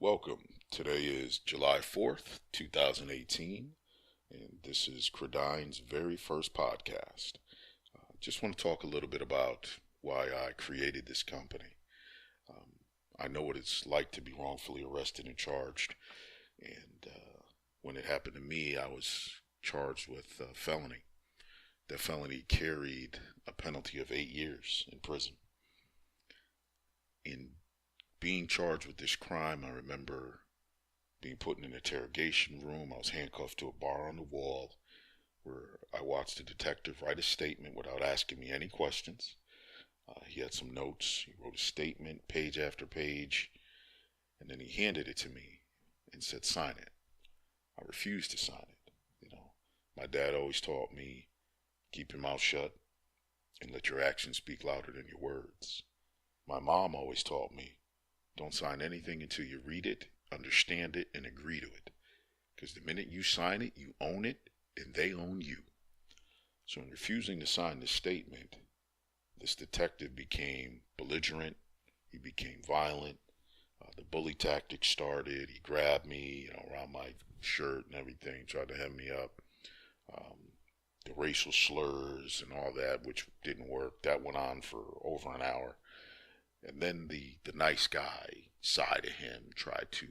Welcome. Today is July 4th, 2018, and this is Cridine's very first podcast. Just want to talk a little bit about why I created this company. Um, I know what it's like to be wrongfully arrested and charged, and when it happened to me, I was charged with felony. That felony carried a penalty of 8 years in prison. In being charged with this crime, I remember being put in an interrogation room. I was handcuffed to a bar on the wall where I watched the detective write a statement without asking me any questions. He had some notes. He wrote a statement page after page, and then he handed it to me and said, "Sign it." I refused to sign it. My dad always taught me, keep your mouth shut and let your actions speak louder than your words. My mom always taught me, don't sign anything until you read it, understand it, and agree to it. Because the minute you sign it, you own it, and they own you. So in refusing to sign this statement, this detective became belligerent. He became violent. The bully tactics started. He grabbed me, around my shirt and everything, tried to hem me up. The racial slurs and all that, which didn't work, that went on for over an hour. And then the nice guy side of him tried to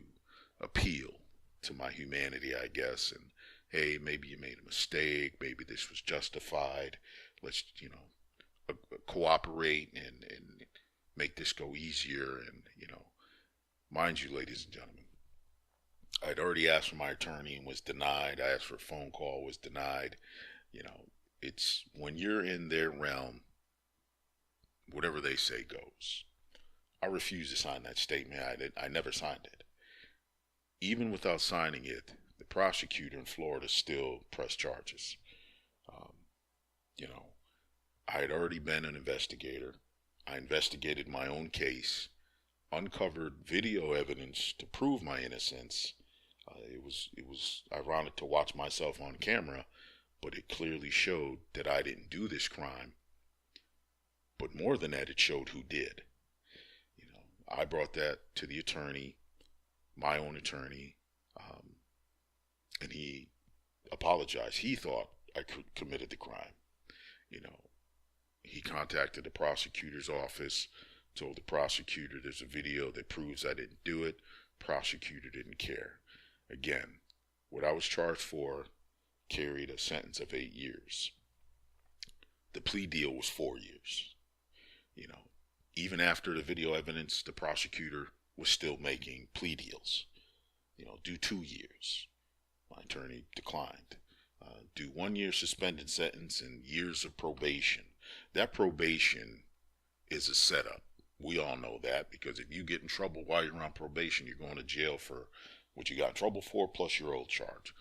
appeal to my humanity, I guess, and hey, maybe you made a mistake, maybe this was justified, let's, cooperate and make this go easier. And, mind you, ladies and gentlemen, I'd already asked for my attorney and was denied. I asked for a phone call, was denied. It's when you're in their realm, whatever they say goes. I refused to sign that statement. I never signed it. Even without signing it, the prosecutor in Florida still pressed charges. Um, I had already been an investigator. I investigated my own case, uncovered video evidence to prove my innocence. It was ironic to watch myself on camera, but it clearly showed that I didn't do this crime. But more than that, it showed who did. I brought that to the attorney, my own attorney, and he apologized. He thought I committed the crime. He contacted the prosecutor's office, told the prosecutor there's a video that proves I didn't do it. Prosecutor didn't care. Again, what I was charged for carried a sentence of 8 years. The plea deal was 4 years. Even after the video evidence, the prosecutor was still making plea deals. Do 2 years. My attorney declined. Do 1 year suspended sentence and years of probation. That probation is a setup. We all know that, because if you get in trouble while you're on probation, you're going to jail for what you got in trouble for plus your old charge.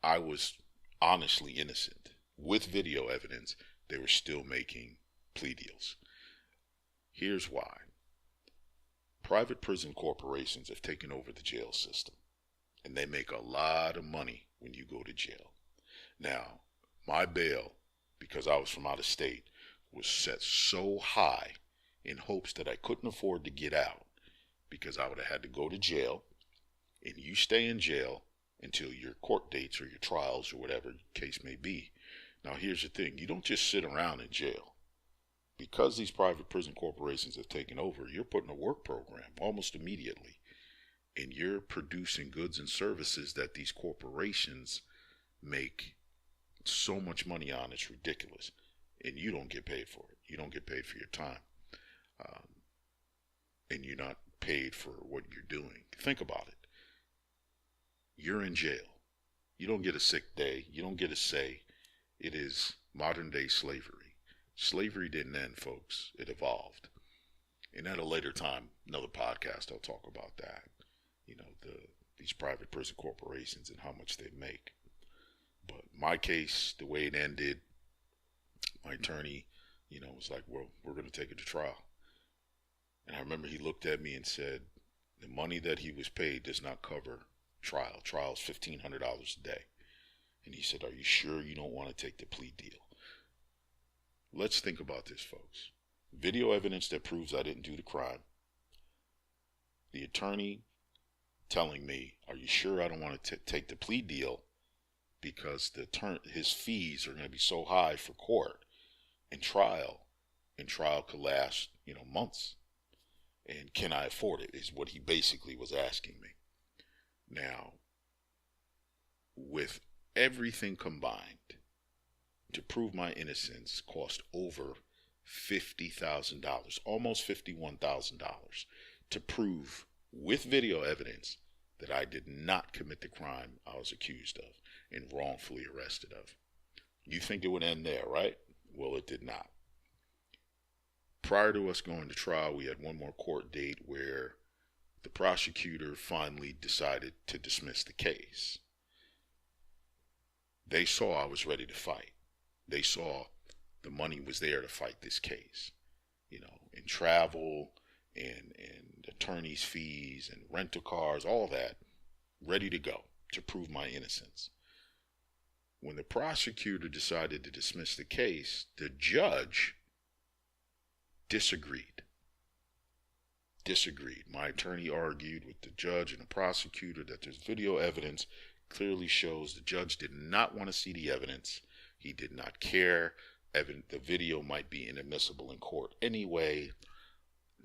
I was honestly innocent. With video evidence, they were still making plea deals. Here's why. Private prison corporations have taken over the jail system, and they make a lot of money when you go to jail. Now, my bail, because I was from out of state, was set so high in hopes that I couldn't afford to get out, because I would have had to go to jail, and you stay in jail until your court dates or your trials or whatever the case may be. Now, here's the thing. You don't just sit around in jail. Because these private prison corporations have taken over, you're put in a work program almost immediately. And you're producing goods and services that these corporations make so much money on, it's ridiculous. And you don't get paid for it. You don't get paid for your time. And you're not paid for what you're doing. Think about it. You're in jail. You don't get a sick day. You don't get a say. It is modern day slavery. Slavery didn't end, folks. It evolved. And at a later time, another podcast, I'll talk about that. These private prison corporations and how much they make. But my case, the way it ended, my attorney, was like, well, we're going to take it to trial. And I remember he looked at me and said, the money that he was paid does not cover trial. Trial's $1,500 a day. And he said, are you sure you don't want to take the plea deal? Let's think about this, folks. Video evidence that proves I didn't do the crime. The attorney telling me, "Are you sure I don't want to take the plea deal because his fees are going to be so high for court and trial, could last, months, and can I afford it?" Is what he basically was asking me. Now, with everything combined, to prove my innocence cost over $50,000, almost $51,000, to prove with video evidence that I did not commit the crime I was accused of and wrongfully arrested of. You think it would end there, right? Well, it did not. Prior to us going to trial, we had one more court date where the prosecutor finally decided to dismiss the case. They saw I was ready to fight. They saw the money was there to fight this case, in travel and attorney's fees and rental cars, all that, ready to go to prove my innocence. When the prosecutor decided to dismiss the case, the judge disagreed. My attorney argued with the judge and the prosecutor that there's video evidence clearly shows the judge did not want to see the evidence. He did not care. The video might be inadmissible in court anyway.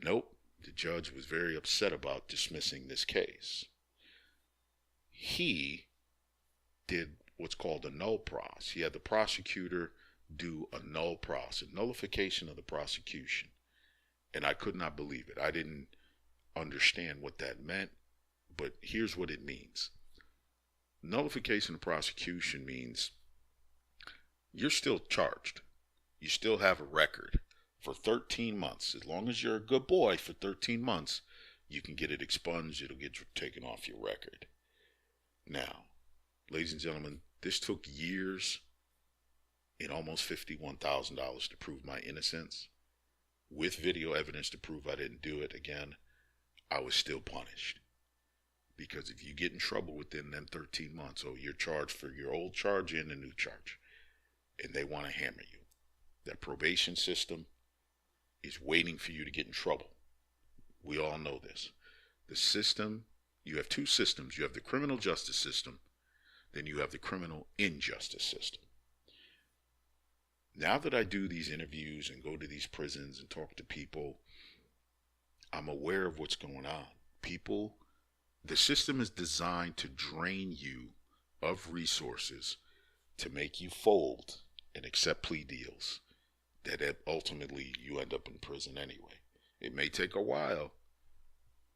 Nope. The judge was very upset about dismissing this case. He did what's called a null pros. He had the prosecutor do a null pros, a nullification of the prosecution. And I could not believe it. I didn't understand what that meant, but here's what it means. Nullification of prosecution means you're still charged. You still have a record for 13 months. As long as you're a good boy for 13 months, you can get it expunged. It'll get taken off your record. Now, ladies and gentlemen, this took years and almost $51,000 to prove my innocence. With video evidence to prove I didn't do it again, I was still punished. Because if you get in trouble within them 13 months, you're charged for your old charge and a new charge, and they want to hammer you. That probation system is waiting for you to get in trouble. We all know this. The system, you have two systems. You have the criminal justice system, then you have the criminal injustice system. Now that I do these interviews and go to these prisons and talk to people, I'm aware of what's going on. The system is designed to drain you of resources to make you fold and accept plea deals that ultimately you end up in prison anyway. It may take a while,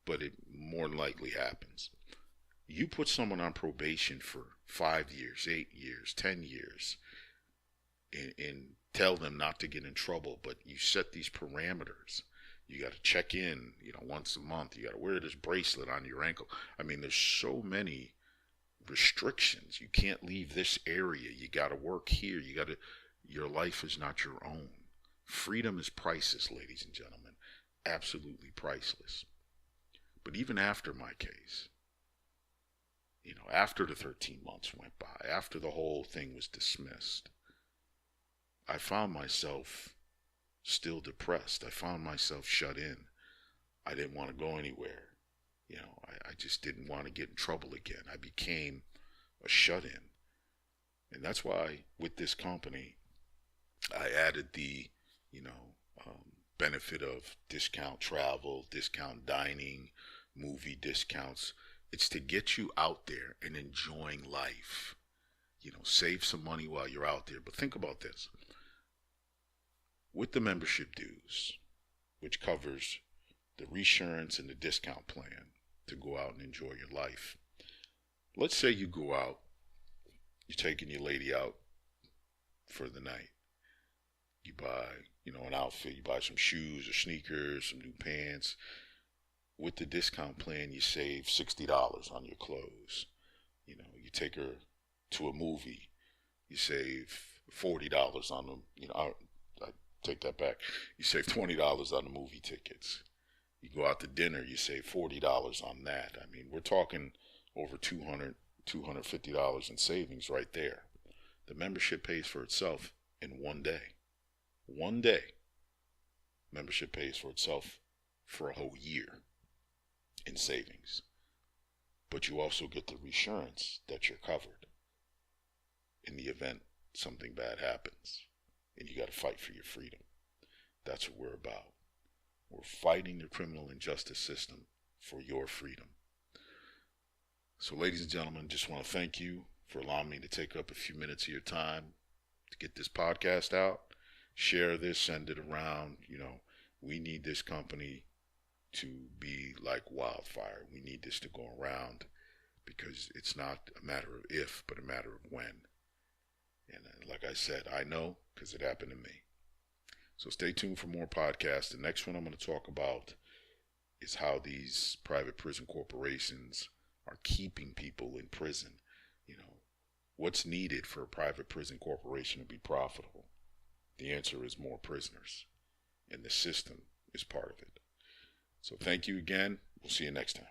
but it more than likely happens. You put someone on probation for 5 years, 8 years, 10 years, and tell them not to get in trouble, but you set these parameters. You got to check in, once a month. You got to wear this bracelet on your ankle. I mean, there's so many restrictions. You can't leave this area. You got to work here. Your life is not your own. Freedom is priceless, ladies and gentlemen. Absolutely priceless. But even after my case, after the 13 months went by, after the whole thing was dismissed, I found myself still depressed. I found myself shut in. I didn't want to go anywhere. I just didn't want to get in trouble again. I became a shut-in. And that's why with this company, I added the, benefit of discount travel, discount dining, movie discounts. It's to get you out there and enjoying life. Save some money while you're out there. But think about this. With the membership dues, which covers the reassurance and the discount plan to go out and enjoy your life. Let's say you go out, you're taking your lady out for the night. You buy, an outfit, you buy some shoes or sneakers, some new pants. With the discount plan, you save $60 on your clothes. You take her to a movie, you save $40 on them. I take that back. You save $20 on the movie tickets. You go out to dinner, you save $40 on that. I mean, we're talking over $200, $250 in savings right there. The membership pays for itself in one day. One day. Membership pays for itself for a whole year in savings. but you also get the reassurance that you're covered in the event something bad happens and you got to fight for your freedom. That's what we're about. We're fighting the criminal and justice system for your freedom. So, ladies and gentlemen, just want to thank you for allowing me to take up a few minutes of your time to get this podcast out. Share this, send it around. We need this company to be like wildfire. We need this to go around, because it's not a matter of if, but a matter of when. And like I said, I know because it happened to me. So stay tuned for more podcasts. The next one I'm going to talk about is how these private prison corporations are keeping people in prison. What's needed for a private prison corporation to be profitable? The answer is more prisoners, and the system is part of it. So thank you again. We'll see you next time.